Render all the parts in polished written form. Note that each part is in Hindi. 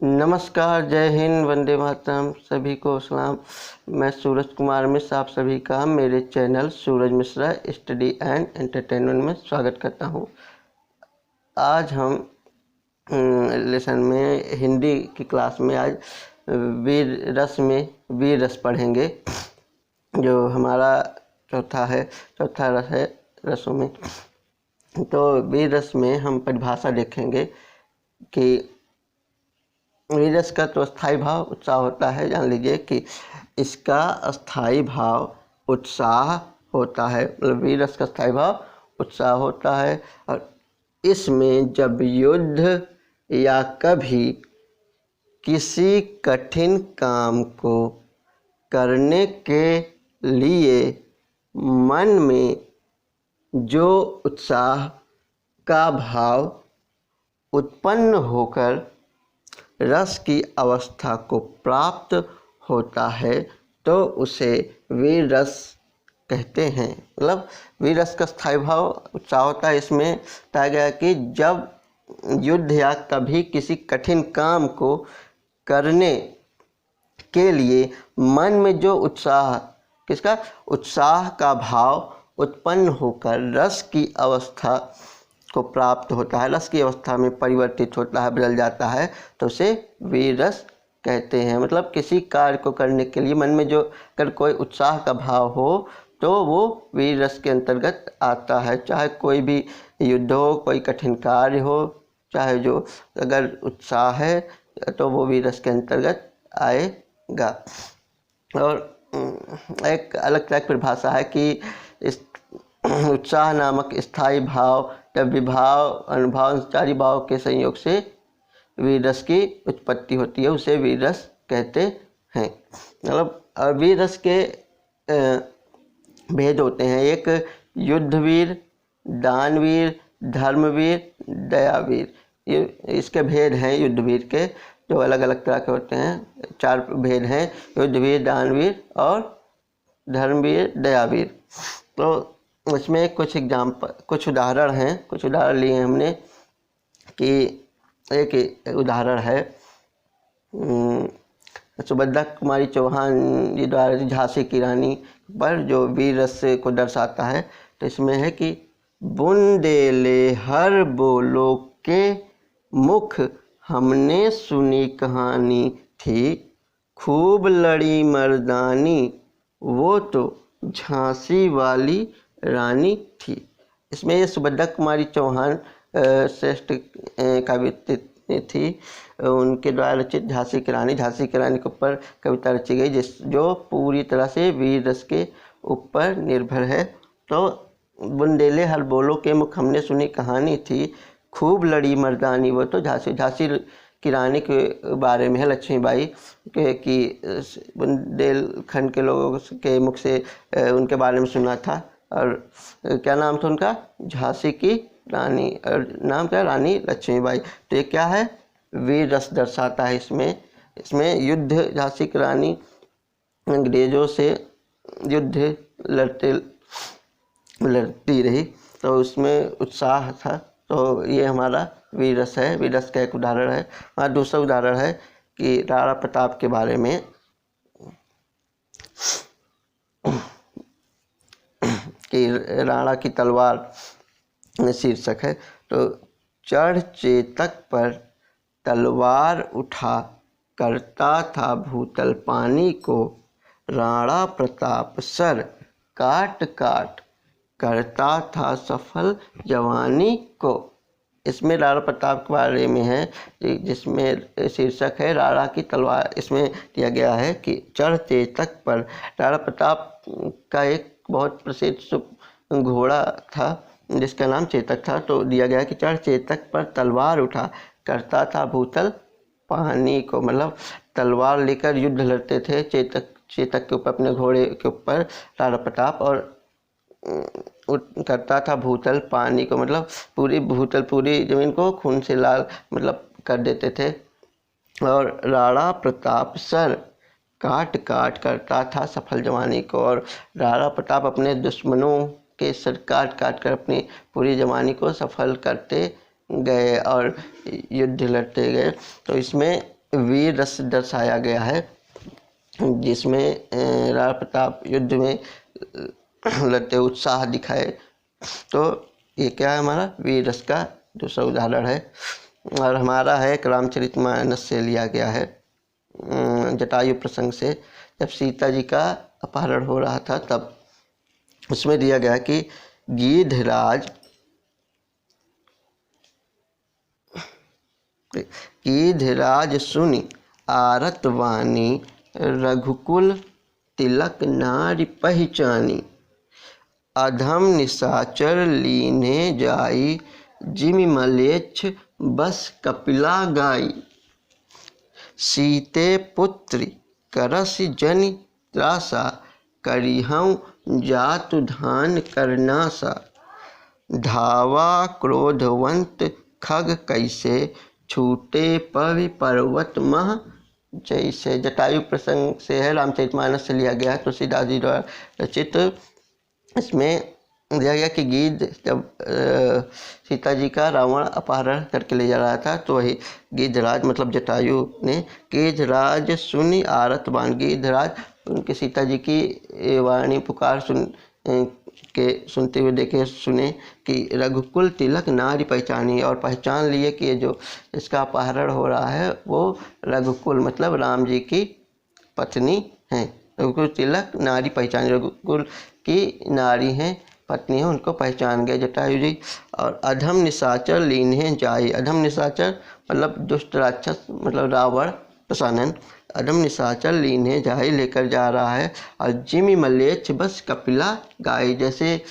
नमस्कार, जय हिंद, वंदे मातरम। सभी को सलाम। मैं सूरज कुमार मिश्रा आप सभी का मेरे channel Suraj Mishra study and entertainment में स्वागत करता हूं। आज हम लेसन में हिंदी की क्लास में आज वीर रस पढ़ेंगे, जो हमारा चौथा रस है रसों में। तो वीर रस में हम परिभाषा देखेंगे कि वीर रस का तो स्थायी भाव उत्साह होता है। जान लीजिए कि इसका स्थायी भाव उत्साह होता है, मतलब वीर रस का स्थायी भाव उत्साह होता है। और इसमें जब युद्ध या कभी किसी कठिन काम को करने के लिए मन में जो उत्साह का भाव उत्पन्न होकर रस की अवस्था को प्राप्त होता है तो उसे वीर रस कहते हैं। मतलब वीर रस का स्थायी भाव उत्साह होता है। इसमें बताया गया कि जब युद्ध या कभी किसी कठिन काम को करने के लिए मन में जो उत्साह का भाव उत्पन्न होकर रस की अवस्था को प्राप्त होता है, रस की अवस्था में परिवर्तित होता है, बदल जाता है, तो उसे वीर रस कहते हैं। मतलब किसी कार्य को करने के लिए मन में जो अगर कोई उत्साह का भाव हो तो वो वीर रस के अंतर्गत आता है। चाहे कोई भी युद्ध हो, कोई कठिन कार्य हो, चाहे जो अगर उत्साह है तो वो वीर रस के अंतर्गत आएगा। और एक अलग तरह की परिभाषा है कि इस उत्साह नामक स्थायी भाव जब विभाव अनुभाव चारि भाव के संयोग से वीर रस की उत्पत्ति होती है, उसे वीर रस कहते हैं। मतलब वीर रस के भेद होते हैं। एक युद्धवीर, दानवीर, धर्मवीर, दयावीर, ये इसके भेद हैं। युद्धवीर के जो अलग अलग तरह के होते हैं, 4 भेद हैं: युद्धवीर, दानवीर और धर्मवीर, दयावीर। तो इसमें कुछ उदाहरण लिए हमने कि एक उदाहरण है सुभद्रा कुमारी चौहान जी द्वारा झांसी की रानी पर जो वीर रस को दर्शाता है। तो इसमें है कि बुंदेले हर बोलो के मुख हमने सुनी कहानी थी, खूब लड़ी मर्दानी वो तो झांसी वाली रानी थी। इसमें ये सुभद्रा कुमारी चौहान श्रेष्ठ काव्य थी, उनके द्वारा रचित झांसी की रानी के ऊपर कविता रची गई जो पूरी तरह से वीर रस के ऊपर निर्भर है। तो बुंदेले हर बोलो के मुख हमने सुनी कहानी थी, खूब लड़ी मर्दानी वो तो झांसी की रानी के बारे में है, लक्ष्मीबाई की बुंदेलखंड के लोगों के मुख से उनके बारे में सुना था। और क्या नाम था उनका? झांसी की रानी, और नाम क्या? रानी लक्ष्मीबाई। तो ये क्या है? वीर रस दर्शाता है। इसमें युद्ध, झांसी की रानी अंग्रेजों से युद्ध लड़ती रही तो उसमें उत्साह था। तो ये हमारा वीर रस है। वीर रस का एक उदाहरण है। हमारा दूसरा उदाहरण है कि राणा प्रताप के बारे में कि राणा की तलवार शीर्षक है। तो चढ़ चेतक पर तलवार उठा करता था भूतल पानी को, राणा प्रताप सर काट काट करता था सफल जवानी को। इसमें राणा प्रताप के बारे में है, जिसमें शीर्षक है राणा की तलवार। इसमें दिया गया है कि चढ़ चेतक पर, राणा प्रताप का एक बहुत प्रसिद्ध घोड़ा था जिसका नाम चेतक था। तो दिया गया कि चढ़ चेतक पर तलवार उठा करता था भूतल पानी को, मतलब तलवार लेकर युद्ध लड़ते थे चेतक के ऊपर, अपने घोड़े के ऊपर राणा प्रताप, और करता था भूतल पानी को, मतलब पूरी जमीन को खून से लाल मतलब कर देते थे। और राणा प्रताप सर काट काट करता था सफल जवानी को, और राणा प्रताप अपने दुश्मनों के सर काट काट कर अपनी पूरी जवानी को सफल करते गए और युद्ध लड़ते गए। तो इसमें वीर रस दर्शाया गया है, जिसमें राणा प्रताप युद्ध में लड़ते उत्साह दिखाए। तो ये क्या है, हमारा वीर रस का दूसरा उदाहरण है। और हमारा है एक रामचरितमानस से लिया गया है, जटायु प्रसंग से। जब सीता जी का अपहरण हो रहा था तब उसमें दिया गया कि गीधराज सुनि आरत वाणी, रघुकुल तिलक नारी पहचानी। अधम निशाचर लीने जाई, जिमि मलेच्छ बस कपिला गाई। सीते पुत्री करस जनि त्रासा, करिहउँ जातु धान करनासा। धावा क्रोधवंत खग कैसे, छूटे पवि पर्वत मह जैसे। जटायु प्रसंग से है, रामचरितमानस से लिया गया है, तुलसीदास जी द्वारा रचित। इसमें दिया गया कि गीध जब सीता जी का रावण अपहरण करके ले जा रहा था, तो वही गीधराज मतलब जटायु ने गीधराज सुनि आरत वाणी, गीधराज उनके सीता जी की वाणी पुकार सुनते हुए देखे, सुने कि रघुकुल तिलक नारी पहचानी, और पहचान लिए कि ये जो इसका अपहरण हो रहा है वो रघुकुल मतलब राम जी की पत्नी हैं। रघुकुल तिलक नारी पहचानी, रघुकुल की नारी हैं, पत्नी है, उनको पहचान गए जटायु जी। और अधम निशाचर लीन्हे जाई, अधम निशाचर मतलब दुष्ट राक्षस मतलब रावण प्रसानन, अधम निशाचर लीन्हे जाई लेकर जा रहा है। और जिमि मलेच्छ बस कपिला गाई, जैसे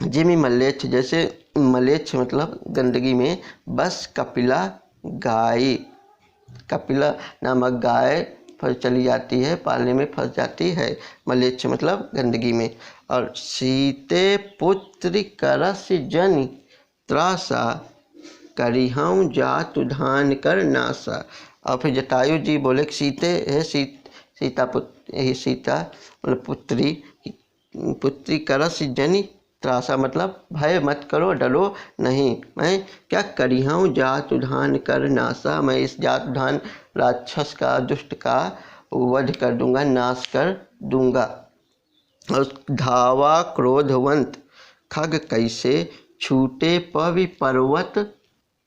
जिमि मलेच्छ जैसे मलेच्छ मतलब गंदगी में, बस कपिला गाई, कपिला नामक गाय फंस चली जाती है, पालने में फंस जाती है, मलेच्छ मतलब गंदगी में। और सीते पुत्री करस जनि त्रासा, करिहउँ जातु धान कर नासा। और फिर जटायु जी बोले कि सीते है, सीता मतलब पुत्री करस जनि त्रासा मतलब भय मत करो, डरो नहीं, मैं क्या करिहउँ जातु धान कर नासा, मैं इस जातु धान राक्षस का दुष्ट का वध कर दूंगा, नाश कर दूंगा। और धावा क्रोधवंत खग कैसे, छूटे पवि पर्वत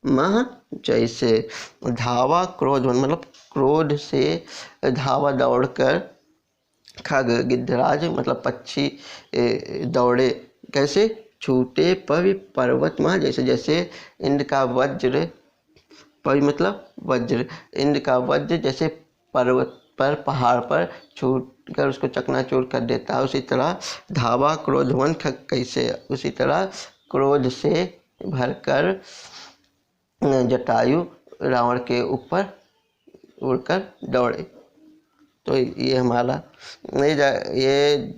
मह जैसे। धावा क्रोधवंत मतलब क्रोध से धावा दौड़कर, खग गिद्धराज मतलब पक्षी दौड़े कैसे, छूटे पवि पर्वत मह जैसे, जैसे इंद्र का वज्र, पवि मतलब वज्र, इंद्र का वज्र जैसे पर्वत पर पहाड़ पर छूट कर उसको चकनाचूर कर देता है, उसी तरह धावा क्रोधवंत खग कैसे, उसी तरह क्रोध से भरकर जटायु रावण के ऊपर उड़कर दौड़े। तो ये हमारा ये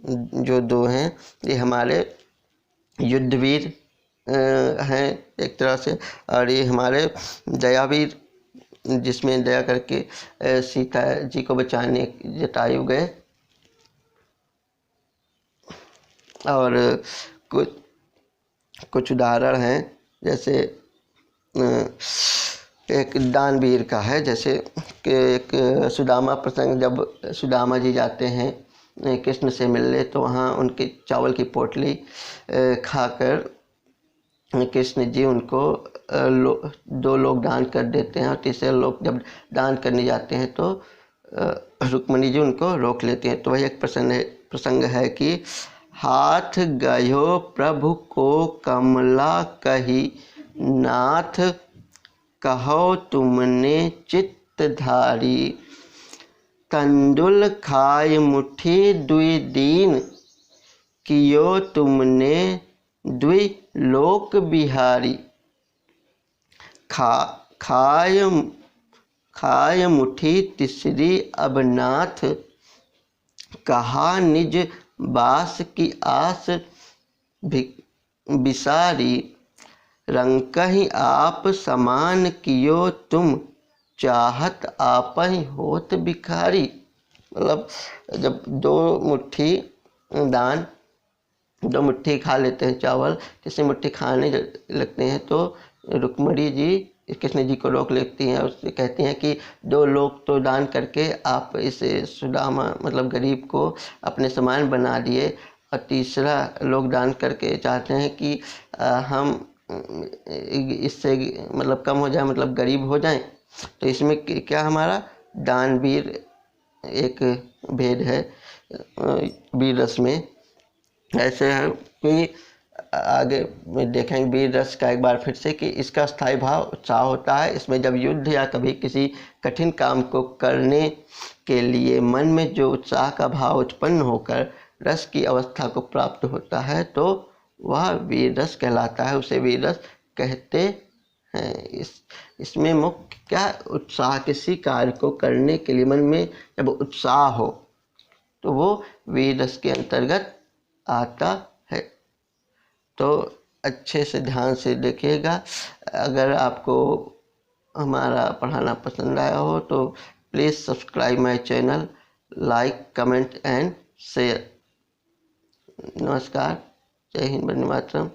जो दो हैं ये हमारे युद्धवीर हैं एक तरह से, और ये हमारे दयावीर, जिसमें दया करके सीता जी को बचाने जटायु गए। और कुछ उदाहरण हैं, जैसे एक दानवीर का है, जैसे कि एक सुदामा प्रसंग, जब सुदामा जी जाते हैं कृष्ण से मिलने, तो वहाँ उनके चावल की पोटली खाकर कृष्ण जी उनको दो लोग दान कर देते हैं, और तीसरे लोग जब दान करने जाते हैं तो रुक्मिणी जी उनको रोक लेते हैं। तो वही एक प्रसंग है कि हाथ गयो प्रभु को कमला कही, नाथ कहो तुमने चित्त धारी। तंदुल खाय मुट्ठी दुई दीन, कियो तुमने द्वि लोक बिहारी। खाय मुट्ठी तीसरी अब नाथ, कहा निज बास की आस बिसारी। रंकहि आप समान कियो तुम, चाहत आपहि होत भिखारी। मतलब जब दो मुट्ठी खा लेते हैं चावल, तीसरी मुट्ठी खाने लगते हैं तो रुक्मिणी जी कृष्ण जी को रोक लेती हैं, उससे कहती हैं कि 2 लोग तो दान करके आप इस सुदामा मतलब गरीब को अपने समान बना लिए, और तीसरा लोग दान करके चाहते हैं कि हम इससे मतलब कम हो जाए, मतलब गरीब हो जाएं। तो इसमें क्या हमारा दानवीर एक भेद है वीर रस में। ऐसे है कि आगे में देखेंगे वीर रस का एक बार फिर से कि इसका स्थायी भाव उत्साह होता है। इसमें जब युद्ध या कभी किसी कठिन काम को करने के लिए मन में जो उत्साह का भाव उत्पन्न होकर रस की अवस्था को प्राप्त होता है तो वह वीर रस कहलाता है, उसे वीर रस कहते हैं। इसमें मुख्य क्या उत्साह, किसी कार्य को करने के लिए मन में जब उत्साह हो तो वो वीर रस के अंतर्गत आता है। तो अच्छे से ध्यान से देखिएगा। अगर आपको हमारा पढ़ाना पसंद आया हो तो please subscribe my channel, like, comment and share. नमस्कार, जय हिंद, वंदे मातरम।